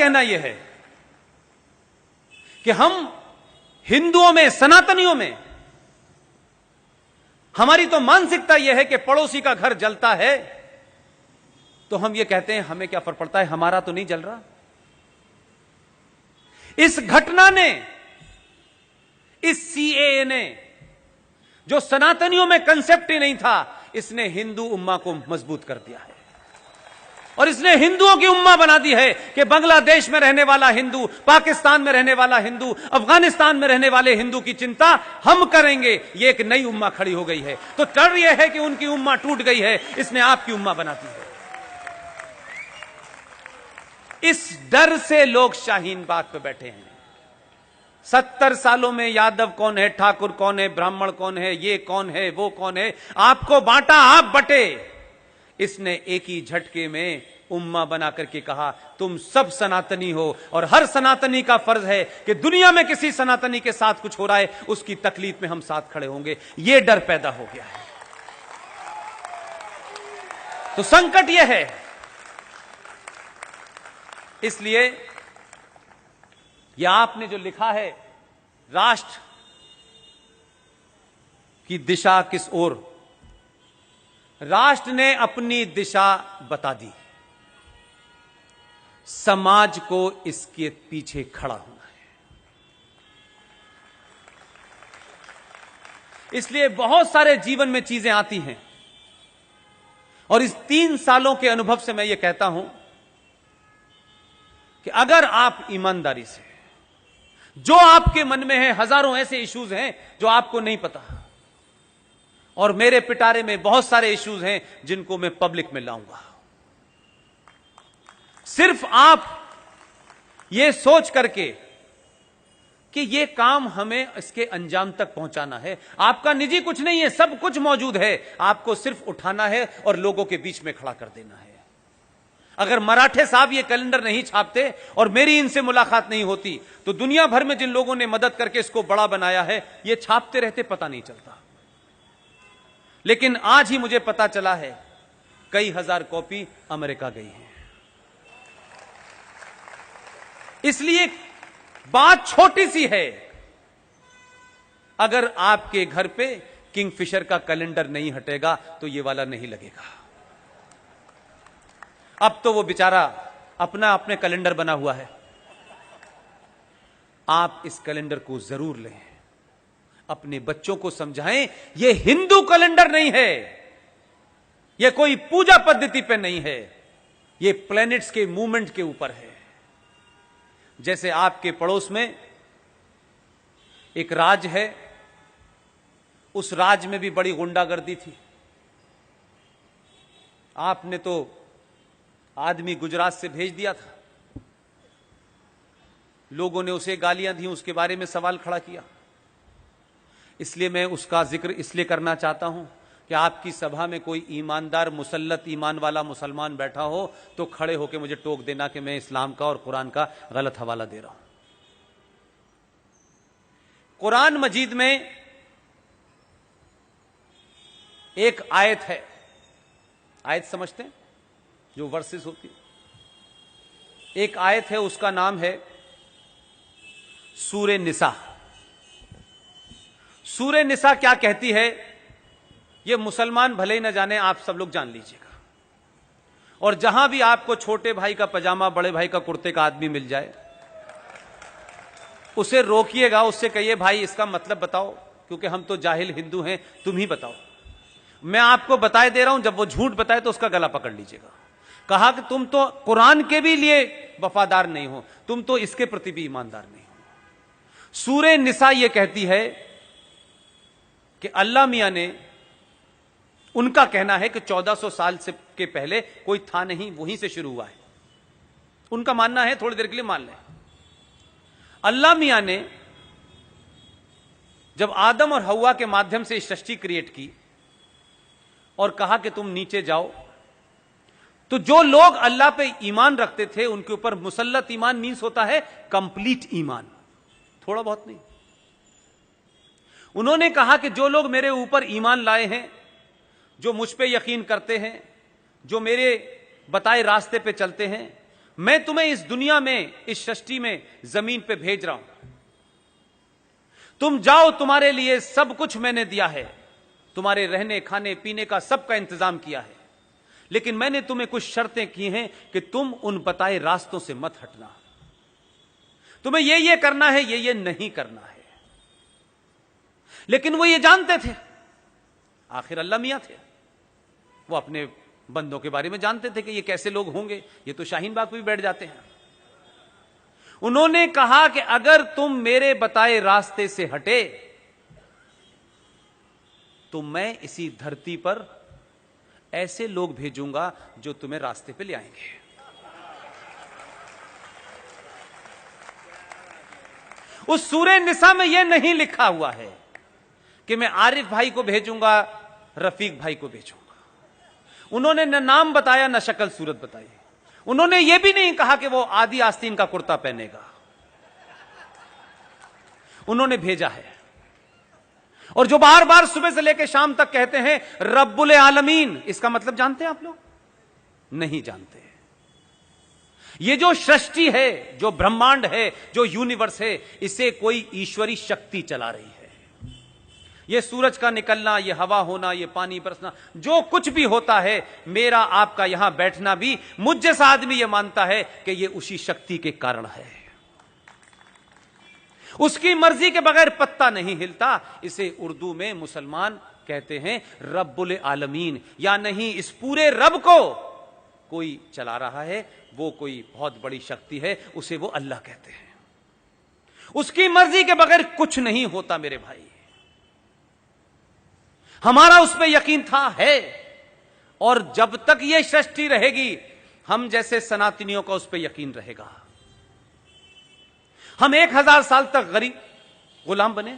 कहना यह है कि हम हिंदुओं में, सनातनियों में हमारी तो मानसिकता यह है कि पड़ोसी का घर जलता है तो हम यह कहते हैं हमें क्या फर्क पड़ता है, हमारा तो नहीं जल रहा। इस घटना ने, इस सीएए ने, जो सनातनियों में कंसेप्ट ही नहीं था, इसने हिंदू उम्मा को मजबूत कर दिया है और इसने हिंदुओं की उम्मा बना दी है कि बांग्लादेश में रहने वाला हिंदू, पाकिस्तान में रहने वाला हिंदू, अफगानिस्तान में रहने वाले हिंदू की चिंता हम करेंगे। ये एक नई उम्मा खड़ी हो गई है। तो डर यह है कि उनकी उम्मा टूट गई है, इसने आपकी उम्मा बना दी है। इस डर से लोग शाहीन बाग पे बैठे हैं। 70 सालों में यादव कौन है, ठाकुर कौन है, ब्राह्मण कौन है, ये कौन है, वो कौन है, आपको बांटा, आप बटे। इसने एक ही झटके में उम्मा बना करके कहा तुम सब सनातनी हो और हर सनातनी का फर्ज है कि दुनिया में किसी सनातनी के साथ कुछ हो रहा है उसकी तकलीफ में हम साथ खड़े होंगे। यह डर पैदा हो गया है। तो संकट यह है, इसलिए यह आपने जो लिखा है राष्ट्र की दिशा किस ओर, राष्ट्र ने अपनी दिशा बता दी, समाज को इसके पीछे खड़ा होना है। इसलिए बहुत सारे जीवन में चीजें आती हैं और इस 3 सालों के अनुभव से मैं यह कहता हूं कि अगर आप ईमानदारी से, जो आपके मन में है, हजारों ऐसे इश्यूज हैं जो आपको नहीं पता, और मेरे पिटारे में बहुत सारे इश्यूज हैं जिनको मैं पब्लिक में लाऊंगा। सिर्फ आप ये सोच करके कि ये काम हमें इसके अंजाम तक पहुंचाना है, आपका निजी कुछ नहीं है, सब कुछ मौजूद है, आपको सिर्फ उठाना है और लोगों के बीच में खड़ा कर देना है। अगर मराठे साहब ये कैलेंडर नहीं छापते और मेरी इनसे मुलाकात नहीं होती तो दुनिया भर में जिन लोगों ने मदद करके इसको बड़ा बनाया है ये छापते रहते, पता नहीं चलता। लेकिन आज ही मुझे पता चला है कई हजार कॉपी अमेरिका गई हैं। इसलिए बात छोटी सी है, अगर आपके घर पे किंगफिशर का कैलेंडर नहीं हटेगा तो ये वाला नहीं लगेगा। अब तो वो बेचारा अपना अपने कैलेंडर बना हुआ है। आप इस कैलेंडर को जरूर लें, अपने बच्चों को समझाएं ये हिंदू कैलेंडर नहीं है, ये कोई पूजा पद्धति पे नहीं है, ये प्लैनेट्स के मूवमेंट के ऊपर है। जैसे आपके पड़ोस में एक राज्य है, उस राज्य में भी बड़ी गुंडागर्दी थी। आपने तो आदमी गुजरात से भेज दिया था, लोगों ने उसे गालियां दी, उसके बारे में सवाल खड़ा किया। इसलिए मैं उसका जिक्र इसलिए करना चाहता हूं कि आपकी सभा में कोई ईमानदार, मुसल्लत ईमान वाला मुसलमान बैठा हो तो खड़े होकर मुझे टोक देना कि मैं इस्लाम का और कुरान का गलत हवाला दे रहा हूं। कुरान मजीद में एक आयत है, आयत समझते हैं जो वर्सेस होती है, एक आयत है, उसका नाम है सूरे निसा। सूरे निसा क्या कहती है ये मुसलमान भले ही न जाने, आप सब लोग जान लीजिएगा। और जहां भी आपको छोटे भाई का पजामा, बड़े भाई का कुर्ते का आदमी मिल जाए, उसे रोकिएगा, उससे कहिए भाई इसका मतलब बताओ, क्योंकि हम तो जाहिल हिंदू हैं, तुम ही बताओ। मैं आपको बताए दे रहा हूं, जब वो झूठ बताए तो उसका गला पकड़ लीजिएगा। कहा कि तुम तो कुरान के भी लिए वफादार नहीं हो, तुम तो इसके प्रति भी ईमानदार नहीं हो। सूरे निसा यह कहती है कि अल्लाह मियां ने, उनका कहना है कि 1400 साल से के पहले कोई था नहीं, वहीं से शुरू हुआ है। उनका मानना है, थोड़ी देर के लिए मान लें, अल्लाह मियां ने जब आदम और हव्वा के माध्यम से सृष्टि क्रिएट की और कहा कि तुम नीचे जाओ, तो जो लोग अल्लाह पे ईमान रखते थे उनके ऊपर मुसल्लत ईमान मीन्स होता है कंप्लीट ईमान, थोड़ा बहुत नहीं। उन्होंने कहा कि जो लोग मेरे ऊपर ईमान लाए हैं, जो मुझ पे यकीन करते हैं, जो मेरे बताए रास्ते पे चलते हैं, मैं तुम्हें इस दुनिया में, इस सृष्टि में, जमीन पे भेज रहा हूं, तुम जाओ, तुम्हारे लिए सब कुछ मैंने दिया है, तुम्हारे रहने खाने पीने का सबका इंतजाम किया है, लेकिन मैंने तुम्हें कुछ शर्तें की हैं कि तुम उन बताए रास्तों से मत हटना, तुम्हें ये करना है, ये नहीं करना है। लेकिन वो ये जानते थे, आखिर अल्लाह मियां थे, वो अपने बंदों के बारे में जानते थे कि ये कैसे लोग होंगे, ये तो शाहीन बाग पे भी बैठ जाते हैं। उन्होंने कहा कि अगर तुम मेरे बताए रास्ते से हटे तो मैं इसी धरती पर ऐसे लोग भेजूंगा जो तुम्हें रास्ते पे ले आएंगे। उस सूरे निसा में यह नहीं लिखा हुआ है कि मैं आरिफ भाई को भेजूंगा, रफीक भाई को भेजूंगा। उन्होंने न नाम बताया, न शक्ल सूरत बताई। उन्होंने यह भी नहीं कहा कि वो आदि आस्तीन का कुर्ता पहनेगा। उन्होंने भेजा है। और जो बार बार सुबह से लेकर शाम तक कहते हैं रब्बुल आलमीन, इसका मतलब जानते हैं आप लोग? नहीं जानते। ये जो सृष्टि है, जो ब्रह्मांड है, जो यूनिवर्स है, इसे कोई ईश्वरी शक्ति चला रही है। ये सूरज का निकलना, ये हवा होना, ये पानी बरसना, जो कुछ भी होता है, मेरा आपका यहां बैठना भी, मुझ जैसा आदमी यह मानता है कि यह उसी शक्ति के कारण है। उसकी मर्जी के बगैर पत्ता नहीं हिलता। इसे उर्दू में मुसलमान कहते हैं रब्बुल आलमीन, या नहीं, इस पूरे रब को कोई चला रहा है, वो कोई बहुत बड़ी शक्ति है, उसे वो अल्लाह कहते हैं। उसकी मर्जी के बगैर कुछ नहीं होता मेरे भाई। हमारा उस पर यकीन था, है, और जब तक यह सृष्टि रहेगी हम जैसे सनातनियों का उस पर यकीन रहेगा। हम 1000 साल तक गुलाम बने,